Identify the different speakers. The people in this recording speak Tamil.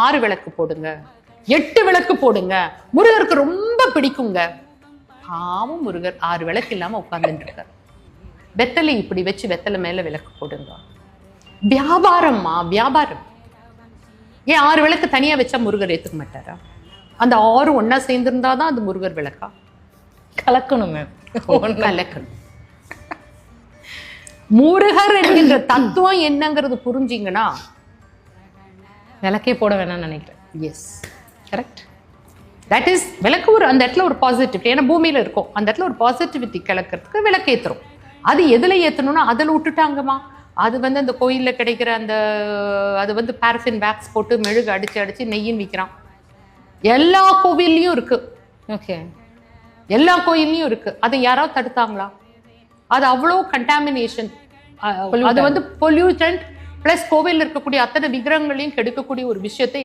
Speaker 1: 6 விளக்கு போடுங்க, 8 விளக்கு போடுங்க, முருகருக்கு ரொம்ப பிடிக்குங்க. பாவம் முருகர் 6 விளக்கு இல்லாம உட்கார்ந்துட்டு இருக்காரு. வெத்தலை இப்படி வச்சு வெத்தலை மேல விளக்கு போடுங்க. வியாபாரம்மா, வியாபாரம். ஏன் 6 விளக்கு தனியா வச்சா முருகர் ஏத்துக்க மாட்டாரா? அந்த 6 ஒன்னா சேர்ந்திருந்தாதான் அது முருகர் விளக்கா?
Speaker 2: கலக்கணும் மேம்,
Speaker 1: கலக்கணும். முருகர் என்கின்ற தத்துவம் என்னங்கிறது புரிஞ்சிங்கன்னா
Speaker 2: விளக்கே போட வேணாம்னு நினைக்கிறேன்.
Speaker 1: S, correct. தட் இஸ் விளக்கு ஒரு அந்த இடத்துல ஒரு பாசிட்டிவிட்டி. ஏன்னா பூமியில இருக்கும், அந்த இடத்துல ஒரு பாசிட்டிவிட்டி கலக்கிறதுக்கு விளக்கு ஏற்றுறோம். அது எதுல ஏற்றணும்னா அதில் விட்டுட்டாங்கம்மா. அது அந்த கோயிலில் கிடைக்கிற அந்த அது பாரஃபின் வேக்ஸ் போட்டு மெழுகு அடிச்சு அடிச்சு நெய்யின் விற்கிறான். எல்லா கோவில்லையும் இருக்கு.
Speaker 2: ஓகே,
Speaker 1: எல்லா கோயில்லையும் இருக்கு. அதை யாராவது தடுத்தாங்களா? அது அவ்வளோ கண்டாமினேஷன். அது பொல்யூட்டன்ட் பிளஸ் கோவிலில் இருக்கக்கூடிய அத்தனை விக்கிரகங்களையும் கெடுக்கக்கூடிய ஒரு விஷயத்தை